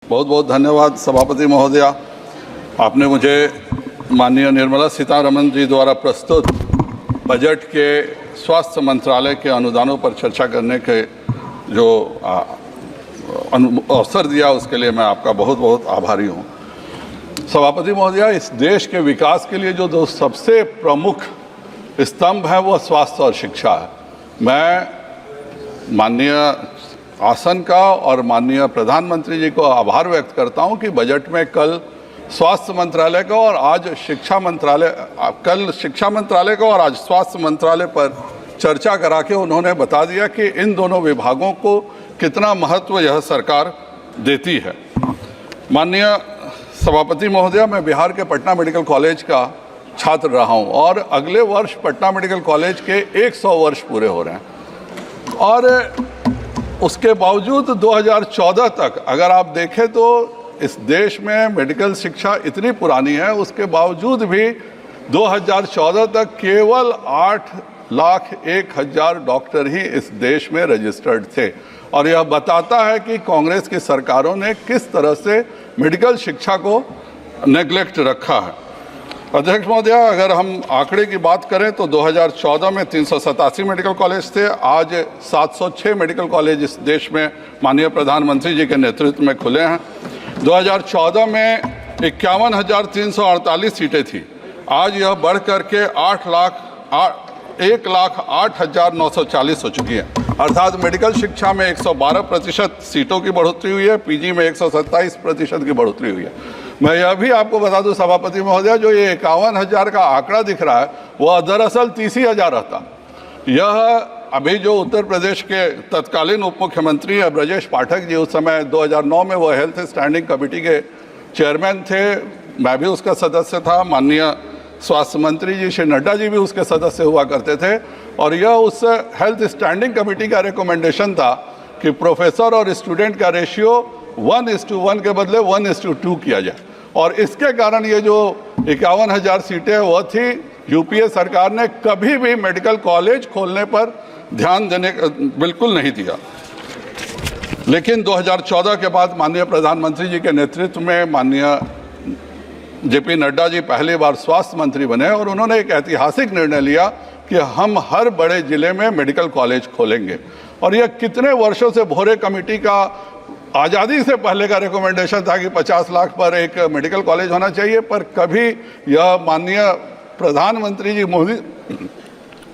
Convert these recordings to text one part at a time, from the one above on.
बहुत बहुत धन्यवाद सभापति महोदया। आपने मुझे माननीय निर्मला सीतारमण जी द्वारा प्रस्तुत बजट के स्वास्थ्य मंत्रालय के अनुदानों पर चर्चा करने के जो अवसर दिया, उसके लिए मैं आपका बहुत बहुत आभारी हूँ। सभापति महोदया, इस देश के विकास के लिए जो दो सबसे प्रमुख स्तंभ हैं वो स्वास्थ्य और शिक्षा है। मैं माननीय आसन का और माननीय प्रधानमंत्री जी को आभार व्यक्त करता हूं कि बजट में कल स्वास्थ्य मंत्रालय का और आज शिक्षा मंत्रालय का और आज स्वास्थ्य मंत्रालय पर चर्चा करा के उन्होंने बता दिया कि इन दोनों विभागों को कितना महत्व यह सरकार देती है। माननीय सभापति महोदया, मैं बिहार के पटना मेडिकल कॉलेज का छात्र रहा हूं और अगले वर्ष पटना मेडिकल कॉलेज के 100 वर्ष पूरे हो रहे हैं और उसके बावजूद 2014 तक अगर आप देखें तो इस देश में मेडिकल शिक्षा इतनी पुरानी है, उसके बावजूद भी 2014 तक केवल 8,01,000 डॉक्टर ही इस देश में रजिस्टर्ड थे और यह बताता है कि कांग्रेस की सरकारों ने किस तरह से मेडिकल शिक्षा को नेग्लेक्ट रखा है। अध्यक्ष महोदया, अगर हम आंकड़े की बात करें तो 2014 में 387 मेडिकल कॉलेज थे, आज 706 मेडिकल कॉलेज इस देश में माननीय प्रधानमंत्री जी के नेतृत्व में खुले हैं। 2014 में 51,348 सीटें थी, आज यह बढ़ करके 1,08,940 हो चुकी है। अर्थात मेडिकल शिक्षा में 112% सीटों की बढ़ोतरी हुई है, पीजी में 127% की बढ़ोतरी हुई है। मैं यह भी आपको बता दूं सभापति महोदया, जो ये 51,000 का आंकड़ा दिख रहा है वह दरअसल 30,000 रहता। यह अभी जो उत्तर प्रदेश के तत्कालीन उप मुख्यमंत्री ब्रजेश पाठक जी, उस समय 2009 में वो हेल्थ स्टैंडिंग कमेटी के चेयरमैन थे, मैं भी उसका सदस्य था, माननीय स्वास्थ्य मंत्री जी श्री नड्डा जी भी उसके सदस्य हुआ करते थे और यह उस हेल्थ स्टैंडिंग कमेटी का रिकमेंडेशन था कि प्रोफेसर और स्टूडेंट का रेशियो 1:1 के बदले 1:2 किया जाए और इसके कारण ये जो 51,000 सीटें वह थी। यूपीए सरकार ने कभी भी मेडिकल कॉलेज खोलने पर ध्यान देने बिल्कुल नहीं दिया, लेकिन 2014 के बाद माननीय प्रधानमंत्री जी के नेतृत्व में माननीय जेपी नड्डा जी पहली बार स्वास्थ्य मंत्री बने और उन्होंने एक ऐतिहासिक निर्णय लिया कि हम हर बड़े जिले में मेडिकल कॉलेज खोलेंगे और यह कितने वर्षों से भोरे कमेटी का आज़ादी से पहले का रिकमेंडेशन था कि 50 लाख पर एक मेडिकल कॉलेज होना चाहिए, पर कभी यह माननीय प्रधानमंत्री जी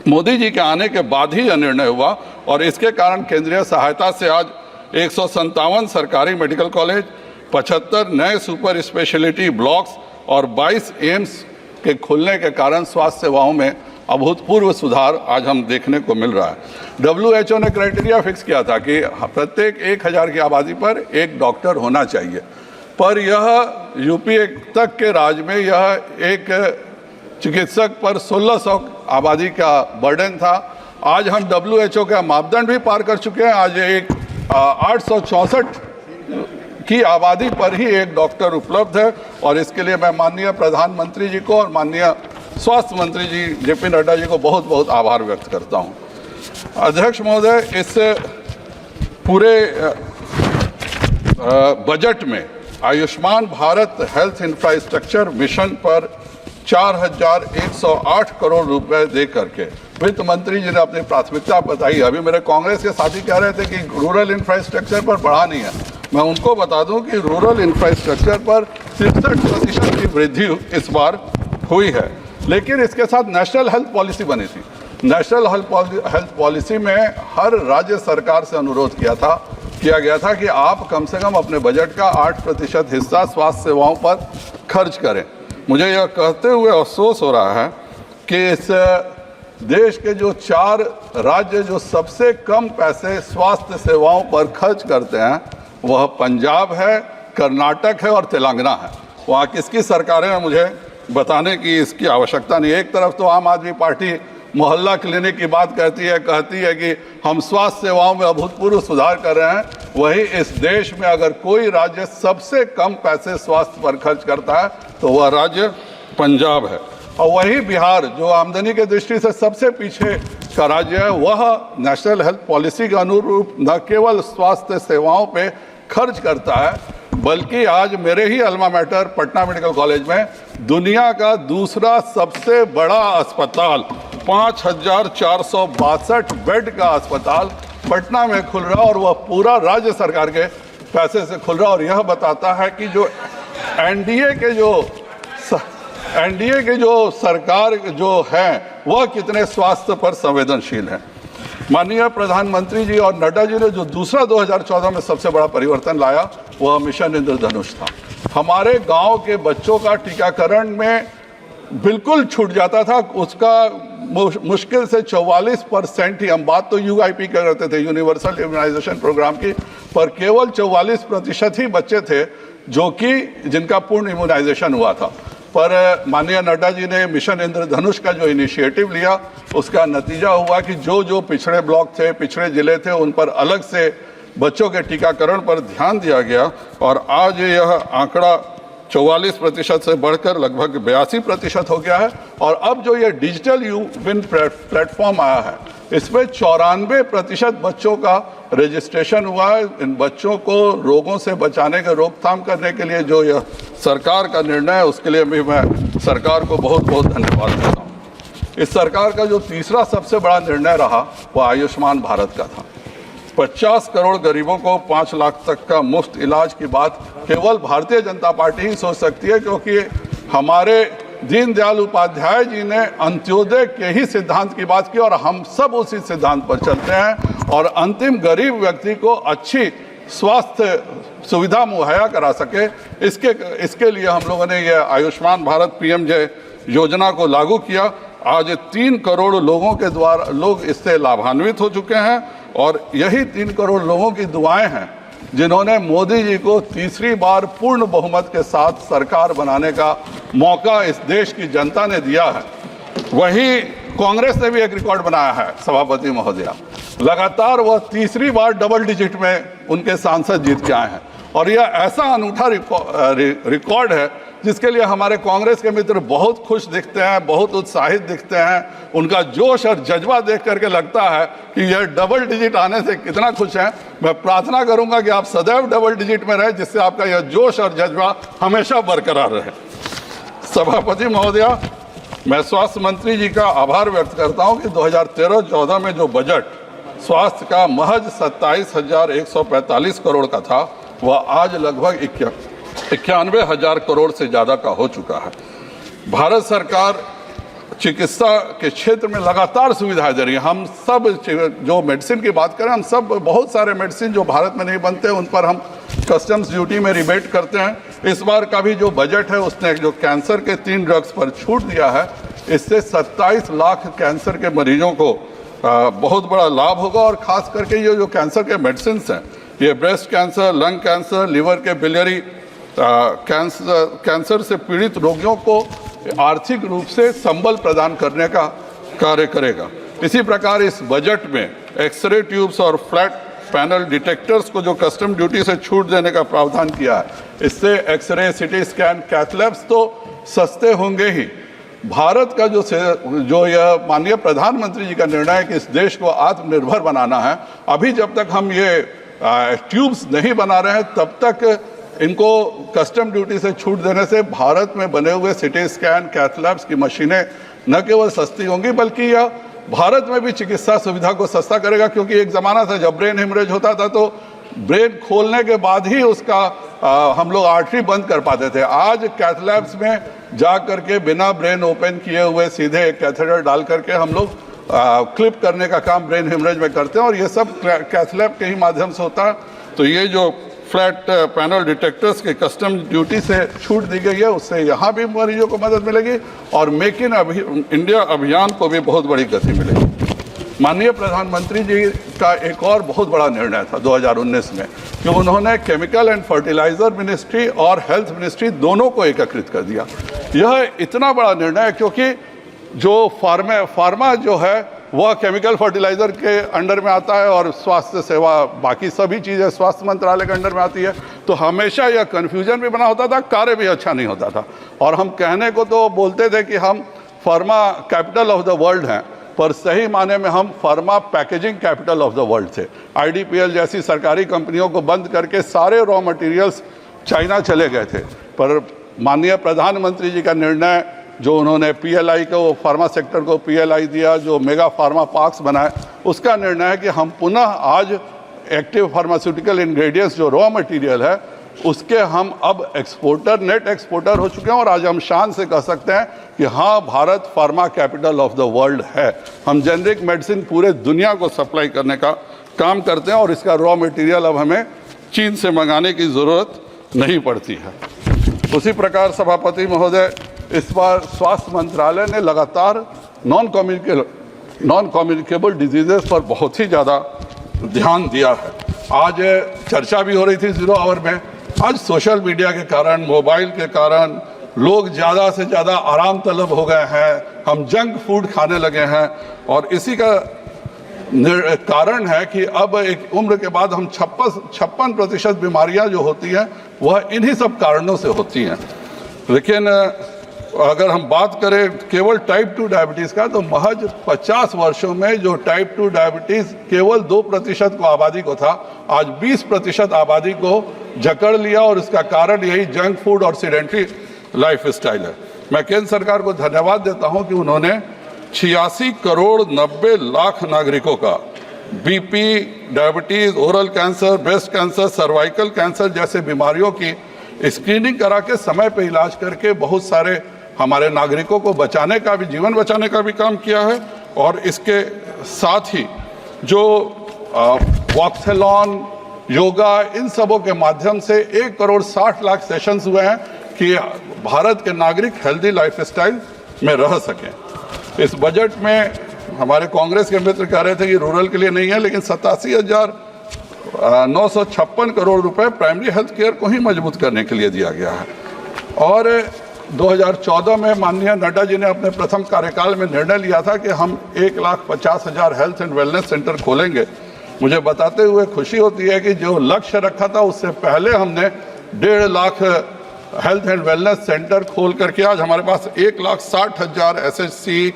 मोदी जी के आने के बाद ही यह निर्णय हुआ और इसके कारण केंद्रीय सहायता से आज 157 सरकारी मेडिकल कॉलेज, 75 नए सुपर स्पेशलिटी ब्लॉक्स और 22 एम्स के खुलने के कारण स्वास्थ्य सेवाओं में अभूतपूर्व सुधार आज हम देखने को मिल रहा है। WHO ने क्राइटेरिया फिक्स किया था कि प्रत्येक 1,000 की आबादी पर एक डॉक्टर होना चाहिए, पर यह यूपीए तक के राज्य में यह एक चिकित्सक पर 1,600 आबादी का बर्डन था। आज हम WHO का मापदंड भी पार कर चुके हैं, आज एक 864 की आबादी पर ही एक डॉक्टर उपलब्ध है और इसके लिए मैं माननीय प्रधानमंत्री जी को और माननीय स्वास्थ्य मंत्री जी जेपी नड्डा जी को बहुत बहुत आभार व्यक्त करता हूं। अध्यक्ष महोदय, इस पूरे बजट में Ayushman Bharat health infrastructure mission पर 4,108 करोड़ रुपए दे करके वित्त मंत्री जी ने अपनी प्राथमिकता बताई। अभी मेरे कांग्रेस के साथी कह रहे थे कि रूरल इंफ्रास्ट्रक्चर पर बढ़ा नहीं है, मैं उनको बता दूं कि रूरल इंफ्रास्ट्रक्चर पर 63% की वृद्धि इस बार हुई है, लेकिन इसके साथ नेशनल हेल्थ पॉलिसी बनी थी। नेशनल हेल्थ पॉलिसी में हर राज्य सरकार से अनुरोध किया गया था कि आप कम से कम अपने बजट का 8% हिस्सा स्वास्थ्य सेवाओं पर खर्च करें। मुझे यह कहते हुए अफसोस हो रहा है कि इस देश के जो 4 राज्य जो सबसे कम पैसे स्वास्थ्य सेवाओं पर खर्च करते हैं वह पंजाब है, कर्नाटक है और तेलंगाना है। वहाँ किसकी सरकारें हैं मुझे बताने की इसकी आवश्यकता नहीं। एक तरफ तो आम आदमी पार्टी मोहल्ला क्लिनिक की बात कहती है कि हम स्वास्थ्य सेवाओं में अभूतपूर्व सुधार कर रहे हैं, वही इस देश में अगर कोई राज्य सबसे कम पैसे स्वास्थ्य पर खर्च करता है तो वह राज्य पंजाब है और वही बिहार जो आमदनी के दृष्टि से सबसे पीछे का राज्य है, वह नेशनल हेल्थ पॉलिसी के अनुरूप न केवल स्वास्थ्य सेवाओं पे खर्च करता है बल्कि आज मेरे ही alma mater Patna medical college में दुनिया का दूसरा सबसे बड़ा अस्पताल 5462 बेड का अस्पताल पटना में खुल रहा, और वह पूरा राज्य सरकार के पैसे से खुल रहा। और यह बताता है कि जो एनडीए के जो सरकार जो है वह कितने स्वास्थ्य पर संवेदनशील है। माननीय प्रधानमंत्री जी और नड्डा जी ने जो दूसरा 2014 में सबसे बड़ा परिवर्तन लाया वह मिशन इंद्रधनुष था। हमारे गांव के बच्चों का टीकाकरण में बिल्कुल छूट जाता था, उसका मुश्किल से 44% ही, हम बात तो यूआईपी कर रहे थे, यूनिवर्सल इम्यूनाइजेशन प्रोग्राम की, पर केवल 44% ही बच्चे थे जो कि जिनका पूर्ण इम्यूनाइजेशन हुआ था। पर माननीय नड्डा जी ने मिशन इंद्रधनुष का जो इनिशिएटिव लिया उसका नतीजा हुआ कि जो पिछड़े ब्लॉक थे, पिछड़े जिले थे, उन पर अलग से बच्चों के टीकाकरण पर ध्यान दिया गया और आज यह आंकड़ा 44% से बढ़कर लगभग 82% हो गया है। और अब जो ये डिजिटल यूविन प्लेटफॉर्म आया है इसमें 94% बच्चों का रजिस्ट्रेशन हुआ है। इन बच्चों को रोगों से बचाने के रोकथाम करने के लिए जो यह सरकार का निर्णय है उसके लिए भी मैं सरकार को बहुत बहुत धन्यवाद देता हूँ। इस सरकार का जो तीसरा सबसे बड़ा निर्णय रहा वो आयुष्मान भारत का था। 50 करोड़ गरीबों को 5 लाख तक का मुफ्त इलाज की बात केवल भारतीय जनता पार्टी ही सोच सकती है, क्योंकि हमारे दीनदयाल उपाध्याय जी ने अंत्योदय के ही सिद्धांत की बात की और हम सब उसी सिद्धांत पर चलते हैं और अंतिम गरीब व्यक्ति को अच्छी स्वास्थ्य सुविधा मुहैया करा सके, इसके लिए हम लोगों ने यह आयुष्मान भारत पीएमजे योजना को लागू किया। आज 3 करोड़ लोगों के द्वारा लोग इससे लाभान्वित हो चुके हैं और यही 3 करोड़ लोगों की दुआएं हैं जिन्होंने मोदी जी को तीसरी बार पूर्ण बहुमत के साथ सरकार बनाने का मौका इस देश की जनता ने दिया है। वही कांग्रेस ने भी एक रिकॉर्ड बनाया है सभापति महोदया, लगातार वह तीसरी बार डबल डिजिट में उनके सांसद जीत के आए हैं और यह ऐसा अनूठा रिकॉर्ड है जिसके लिए हमारे कांग्रेस के मित्र बहुत खुश दिखते हैं, बहुत उत्साहित दिखते हैं। उनका जोश और जज्बा देख करके लगता है कि यह डबल डिजिट आने से कितना खुश हैं। मैं प्रार्थना करूंगा कि आप सदैव डबल डिजिट में रहे, जिससे आपका यह जोश और जज्बा हमेशा बरकरार रहे। सभापति महोदया, मैं स्वास्थ्य मंत्री जी का आभार व्यक्त करता हूं कि 2013-14 में जो बजट स्वास्थ्य का महज 27,145 करोड़ का था वह आज लगभग 91,000 करोड़ से ज़्यादा का हो चुका है। भारत सरकार चिकित्सा के क्षेत्र में लगातार सुविधाएं दे रही है। हम सब जो मेडिसिन की बात करें, हम सब बहुत सारे मेडिसिन जो भारत में नहीं बनते उन पर हम कस्टम्स ड्यूटी में रिबेट करते हैं। इस बार का भी जो बजट है उसने जो कैंसर के 3 ड्रग्स पर छूट दिया है, इससे 27 लाख कैंसर के मरीजों को बहुत बड़ा लाभ होगा। और ख़ास करके ये जो कैंसर के मेडिसिन हैं, ये breast cancer, lung cancer, liver के बिलियरी कैंसर से पीड़ित रोगियों को आर्थिक रूप से संबल प्रदान करने का कार्य करेगा। इसी प्रकार इस बजट में एक्सरे ट्यूब्स और फ्लैट पैनल डिटेक्टर्स को जो कस्टम ड्यूटी से छूट देने का प्रावधान किया है, इससे एक्सरे, सिटी स्कैन, कैथलैब्स तो सस्ते होंगे ही। भारत का जो यह माननीय प्रधानमंत्री जी का निर्णय है कि इस देश को आत्मनिर्भर बनाना है, अभी जब तक हम ये ट्यूब्स नहीं बना रहे हैं तब तक इनको कस्टम ड्यूटी से छूट देने से भारत में बने हुए सिटी स्कैन, कैथलैब्स की मशीनें न केवल सस्ती होंगी बल्कि यह भारत में भी चिकित्सा सुविधा को सस्ता करेगा। क्योंकि एक ज़माना था जब ब्रेन हेमरेज होता था तो ब्रेन खोलने के बाद ही उसका हम लोग आर्टरी बंद कर पाते थे। आज कैथलैब्स में जा करके बिना ब्रेन ओपन किए हुए सीधे कैथेटर डाल करके हम लोग क्लिप करने का काम ब्रेन हेमरेज में करते हैं और ये सब कैथलैब के ही माध्यम से होता है। तो ये जो फ्लैट पैनल डिटेक्टर्स के कस्टम ड्यूटी से छूट दी गई है उससे यहाँ भी मरीजों को मदद मिलेगी और मेक इन इंडिया अभियान को भी बहुत बड़ी गति मिलेगी। माननीय प्रधानमंत्री जी का एक और बहुत बड़ा निर्णय था 2019 में कि उन्होंने केमिकल एंड फर्टिलाइजर मिनिस्ट्री और हेल्थ मिनिस्ट्री दोनों को एकीकृत कर दिया। यह इतना बड़ा निर्णय है क्योंकि जो फार्मा जो है वह केमिकल फर्टिलाइज़र के अंडर में आता है और स्वास्थ्य सेवा बाकी सभी चीज़ें स्वास्थ्य मंत्रालय के अंडर में आती है। तो हमेशा यह कन्फ्यूजन भी बना होता था, कार्य भी अच्छा नहीं होता था। और हम कहने को तो बोलते थे कि हम pharma capital of the world हैं, पर सही माने में हम pharma packaging capital of the world थे। IDPL जैसी सरकारी कंपनियों को बंद करके सारे रॉ मटेरियल्स चाइना चले गए थे। पर माननीय प्रधानमंत्री जी का निर्णय, जो उन्होंने पीएलआई को, फार्मा सेक्टर को पीएलआई दिया, जो मेगा फार्मा पार्क्स बनाए, उसका निर्णय है कि हम पुनः आज एक्टिव फार्मास्यूटिकल इंग्रेडिएंट्स जो रॉ मटेरियल है उसके हम अब एक्सपोर्टर, नेट एक्सपोर्टर हो चुके हैं। और आज हम शान से कह सकते हैं कि हाँ, Bharat pharma capital of the world है। हम जेनरिक मेडिसिन पूरे दुनिया को सप्लाई करने का काम करते हैं और इसका रॉ मटेरियल अब हमें चीन से मंगाने की ज़रूरत नहीं पड़ती है। उसी प्रकार सभापति महोदय, इस बार स्वास्थ्य मंत्रालय ने लगातार नॉन कम्युनिकेबल डिजीजेस पर बहुत ही ज़्यादा ध्यान दिया है। आज चर्चा भी हो रही थी ज़ीरो आवर में, आज सोशल मीडिया के कारण, मोबाइल के कारण लोग ज़्यादा से ज़्यादा आराम तलब हो गए हैं, हम जंक फूड खाने लगे हैं और इसी का कारण है कि अब एक उम्र के बाद हम 56% बीमारियां जो होती हैं वह इन्हीं सब कारणों से होती हैं। लेकिन अगर हम बात करें केवल टाइप 2 डायबिटीज़ का, तो महज 50 वर्षों में जो टाइप 2 डायबिटीज़ केवल 2% को आबादी को था, आज 20% आबादी को जकड़ लिया और इसका कारण यही जंक फूड और सीडेंट्री लाइफ स्टाइल है। मैं केंद्र सरकार को धन्यवाद देता हूं कि उन्होंने 86 करोड़ 90 लाख नागरिकों का BP, diabetes, oral cancer, breast cancer, cervical cancer जैसे बीमारियों की स्क्रीनिंग करा के समय पे इलाज करके बहुत सारे हमारे नागरिकों को बचाने का भी, जीवन बचाने का भी काम किया है। और इसके साथ ही जो वॉक्सैलॉन, योगा, इन सबों के माध्यम से 1 करोड़ 60 लाख सेशंस हुए हैं कि भारत के नागरिक हेल्दी लाइफस्टाइल में रह सकें। इस बजट में हमारे कांग्रेस के मित्र कह रहे थे कि रूरल के लिए नहीं है, लेकिन 87,956 करोड़ रुपए प्राइमरी हेल्थ केयर को ही मजबूत करने के लिए दिया गया है। और 2014 में माननीय नड्डा जी ने अपने प्रथम कार्यकाल में निर्णय लिया था कि हम 1,50,000 हेल्थ एंड वेलनेस सेंटर खोलेंगे। मुझे बताते हुए खुशी होती है कि जो लक्ष्य रखा था उससे पहले हमने 1.5 lakh health and wellness centre खोल करके आज हमारे पास 1,60,000 SHC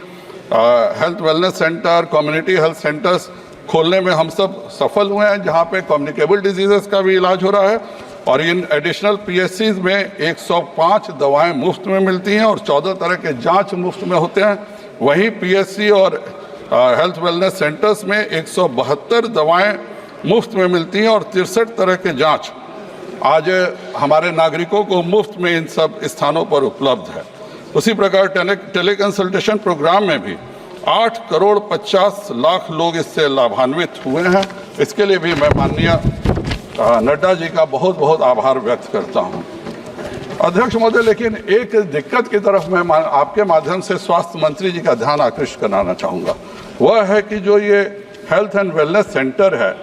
health wellness centre, community health centres खोलने में हम सब सफल हुए हैं, जहां पे कम्युनिकेबल डिजीजेस का भी इलाज हो रहा है। और इन एडिशनल PSCs में 105 दवाएं मुफ्त में मिलती हैं और 14 तरह के जांच मुफ्त में होते हैं। वहीं PSC और हेल्थ वेलनेस सेंटर्स में 172 दवाएं मुफ्त में मिलती हैं और 63 तरह के जांच आज हमारे नागरिकों को मुफ्त में इन सब स्थानों पर उपलब्ध है। उसी प्रकार टेली कंसल्टेशन प्रोग्राम में भी 8 करोड़ 50 लाख लोग इससे लाभान्वित हुए हैं। इसके लिए भी मैं माननीय नड्डा जी का बहुत बहुत आभार व्यक्त करता हूं। अध्यक्ष महोदय, लेकिन एक दिक्कत की तरफ मैं आपके माध्यम से स्वास्थ्य मंत्री जी का ध्यान आकृष्ट कराना चाहूँगा। वह है कि जो ये हेल्थ एंड वेलनेस सेंटर है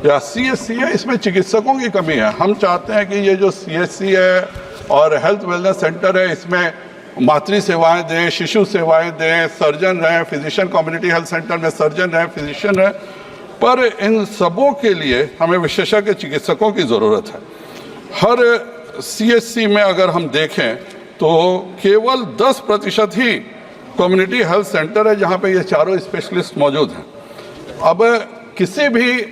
या CHC है, इसमें चिकित्सकों की कमी है। हम चाहते हैं कि ये जो CHC है और हेल्थ वेलनेस सेंटर है, इसमें मातृ सेवाएं दें, शिशु सेवाएं दें, सर्जन रहें, फिजिशियन, कम्युनिटी हेल्थ सेंटर में सर्जन रहें, फिजिशियन रहें, पर इन सबों के लिए हमें विशेषज्ञ चिकित्सकों की ज़रूरत है। हर CHC में अगर हम देखें तो केवल 10% ही कम्युनिटी हेल्थ सेंटर है जहां पे ये चारों स्पेशलिस्ट मौजूद हैं। अब किसी भी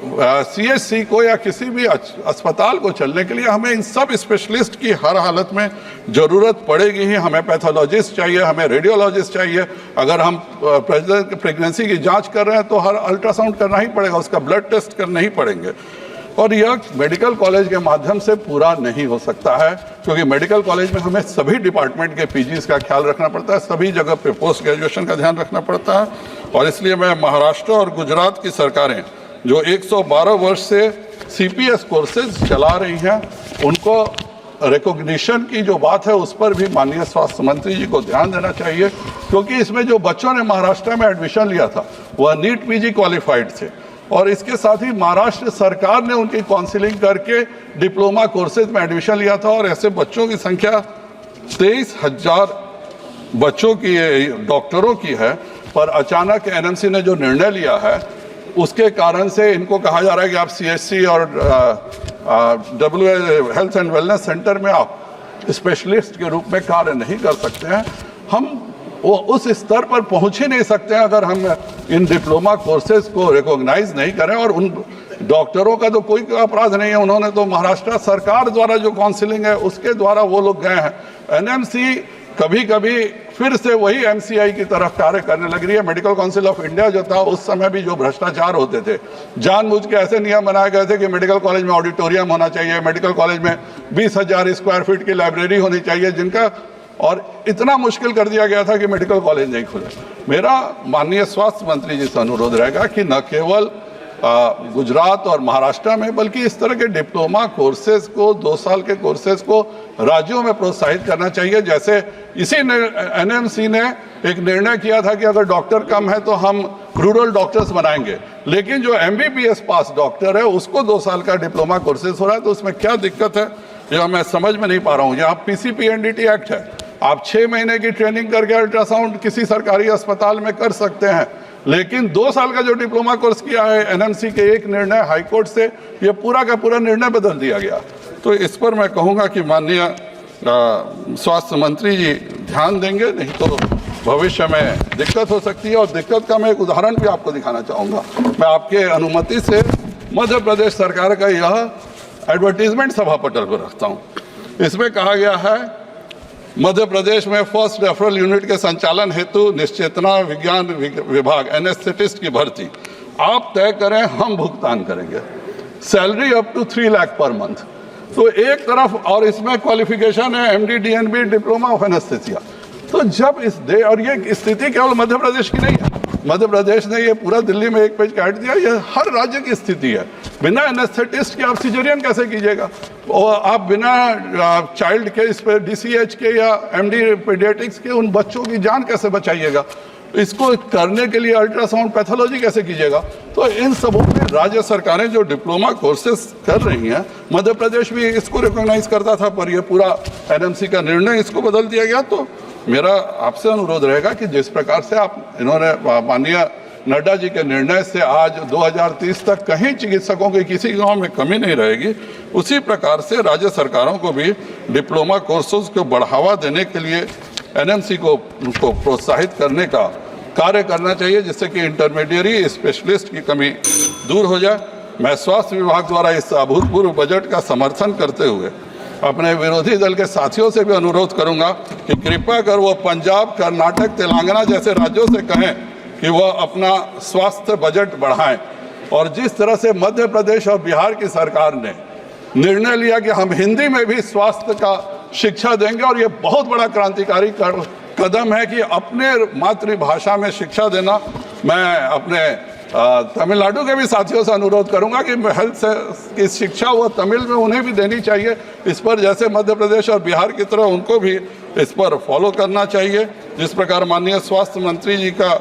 CHC को या किसी भी अस्पताल को चलने के लिए हमें इन सब स्पेशलिस्ट की हर हालत में ज़रूरत पड़ेगी ही। हमें पैथोलॉजिस्ट चाहिए, हमें रेडियोलॉजिस्ट चाहिए। अगर हम प्रेगनेंसी की जांच कर रहे हैं तो हर अल्ट्रासाउंड करना ही पड़ेगा, उसका ब्लड टेस्ट करने ही पड़ेंगे। और यह मेडिकल कॉलेज के माध्यम से पूरा नहीं हो सकता है, क्योंकि मेडिकल कॉलेज में हमें सभी डिपार्टमेंट के PGs का ख्याल रखना पड़ता है, सभी जगह पे पोस्ट ग्रेजुएशन का ध्यान रखना पड़ता है। और इसलिए मैं महाराष्ट्र और गुजरात की सरकारें जो 112 वर्ष से CPS कोर्सेज चला रही हैं, उनको रिकॉग्निशन की जो बात है उस पर भी माननीय स्वास्थ्य मंत्री जी को ध्यान देना चाहिए, क्योंकि इसमें जो बच्चों ने महाराष्ट्र में एडमिशन लिया था वह नीट PG क्वालिफाइड थे और इसके साथ ही महाराष्ट्र सरकार ने उनकी काउंसिलिंग करके डिप्लोमा कोर्सेज में एडमिशन लिया था और ऐसे बच्चों की संख्या 23,000 बच्चों की, डॉक्टरों की है। पर अचानक NMC ने जो निर्णय लिया है उसके कारण से इनको कहा जा रहा है कि आप CHC और हेल्थ एंड वेलनेस सेंटर में आप स्पेशलिस्ट के रूप में कार्य नहीं कर सकते हैं। हम वो उस स्तर पर पहुंच ही नहीं सकते हैं अगर हम इन डिप्लोमा कोर्सेज को रिकॉग्नाइज नहीं करें और उन डॉक्टरों का तो कोई अपराध नहीं है, उन्होंने तो महाराष्ट्र सरकार द्वारा जो काउंसिलिंग है उसके द्वारा वो लोग गए हैं। एनएमसी कभी कभी फिर से वही एमसीआई की तरफ कार्य करने लग रही है। मेडिकल काउंसिल ऑफ इंडिया जो था उस समय भी जो भ्रष्टाचार होते थे, जानबूझ के ऐसे नियम बनाए गए थे कि मेडिकल कॉलेज में ऑडिटोरियम होना चाहिए, मेडिकल कॉलेज में 20,000 स्क्वायर फीट की लाइब्रेरी होनी चाहिए, जिनका और इतना मुश्किल कर दिया गया था कि मेडिकल कॉलेज नहीं खुले। मेरा माननीय स्वास्थ्य मंत्री जी से अनुरोध रहेगा कि न केवल गुजरात और महाराष्ट्र में बल्कि इस तरह के डिप्लोमा कोर्सेज को, 2 साल के कोर्सेज को राज्यों में प्रोत्साहित करना चाहिए। जैसे इसी एनएमसी ने एक निर्णय किया था कि अगर डॉक्टर कम है तो हम रूरल डॉक्टर्स बनाएंगे, लेकिन जो एमबीबीएस पास डॉक्टर है उसको 2 साल का डिप्लोमा कोर्सेज हो रहा है, तो उसमें क्या दिक्कत है यह मैं समझ में नहीं पा रहा हूँ। यहाँ पीसीपीएनडीटी एक्ट है, आप 6 महीने की ट्रेनिंग करके अल्ट्रासाउंड किसी सरकारी अस्पताल में कर सकते हैं, लेकिन 2 साल का जो डिप्लोमा कोर्स किया है एनएमसी के एक निर्णय हाईकोर्ट से ये पूरा का पूरा निर्णय बदल दिया गया। तो इस पर मैं कहूँगा कि माननीय स्वास्थ्य मंत्री जी ध्यान देंगे, नहीं तो भविष्य में दिक्कत हो सकती है। और दिक्कत का मैं एक उदाहरण भी आपको दिखाना चाहूँगा। मैं आपके अनुमति से मध्य प्रदेश सरकार का यह एडवर्टीजमेंट सभापटल पर रखता हूँ। इसमें कहा गया है मध्य प्रदेश में फर्स्ट रेफरल यूनिट के संचालन हेतु निश्चेतना विज्ञान विभाग एनेस्थेटिस्ट की भर्ती आप तय करें, हम भुगतान करेंगे, salary up to 3 lakh per month. तो एक तरफ और इसमें क्वालिफिकेशन है MD DNB diploma of anaesthesia. तो जब और ये स्थिति केवल मध्य प्रदेश की नहीं है, मध्य प्रदेश ने ये पूरा दिल्ली में एक पेज काट दिया, ये हर राज्य की स्थिति है। बिना एनेस्थेटिस्ट के आप सिजेरियन कैसे कीजिएगा, और आप बिना चाइल्ड के इस पर डीसीएच के या एमडी पीडियाट्रिक्स के उन बच्चों की जान कैसे बचाइएगा, इसको करने के लिए अल्ट्रासाउंड पैथोलॉजी कैसे कीजिएगा। तो इन सबों में राज्य सरकारें जो डिप्लोमा कोर्सेज कर रही हैं, मध्य प्रदेश भी इसको रिकॉग्नाइज करता था, पर ये पूरा एनएमसी का निर्णय इसको बदल दिया गया। तो मेरा आपसे अनुरोध रहेगा कि जिस प्रकार से आप इन्होंने माननीय नड्डा जी के निर्णय से आज 2030 तक कहीं चिकित्सकों की किसी गांव में कमी नहीं रहेगी, उसी प्रकार से राज्य सरकारों को भी डिप्लोमा कोर्सेज को बढ़ावा देने के लिए एनएमसी को प्रोत्साहित करने का कार्य करना चाहिए, जिससे कि इंटरमीडिएरी स्पेशलिस्ट की कमी दूर हो जाए। मैं स्वास्थ्य विभाग द्वारा इस अभूतपूर्व बजट का समर्थन करते हुए अपने विरोधी दल के साथियों से भी अनुरोध करूंगा कि कृपया कर वो पंजाब, कर्नाटक, तेलंगाना जैसे राज्यों से कहें कि वह अपना स्वास्थ्य बजट बढ़ाएं। और जिस तरह से मध्य प्रदेश और बिहार की सरकार ने निर्णय लिया कि हम हिंदी में भी स्वास्थ्य का शिक्षा देंगे, और ये बहुत बड़ा क्रांतिकारी कदम है कि अपने मातृभाषा में शिक्षा देना। मैं अपने तमिलनाडु के भी साथियों से अनुरोध करूंगा कि हेल्थ से की शिक्षा वो तमिल में उन्हें भी देनी चाहिए। इस पर जैसे मध्य प्रदेश और बिहार की तरह उनको भी इस पर फॉलो करना चाहिए। जिस प्रकार माननीय स्वास्थ्य मंत्री जी का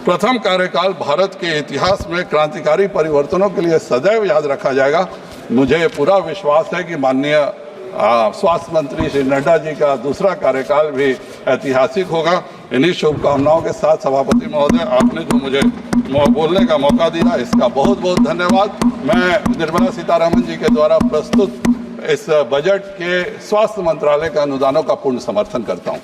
प्रथम कार्यकाल भारत के इतिहास में क्रांतिकारी परिवर्तनों के लिए सदैव याद रखा जाएगा, मुझे पूरा विश्वास है कि माननीय स्वास्थ्य मंत्री श्री नड्डा जी का दूसरा कार्यकाल भी ऐतिहासिक होगा। इन्हीं शुभकामनाओं के साथ सभापति महोदय, आपने जो मुझे बोलने का मौका दिया इसका बहुत बहुत धन्यवाद। मैं निर्मला सीतारमण जी के द्वारा प्रस्तुत इस बजट के स्वास्थ्य मंत्रालय के अनुदानों का पूर्ण समर्थन करता हूँ।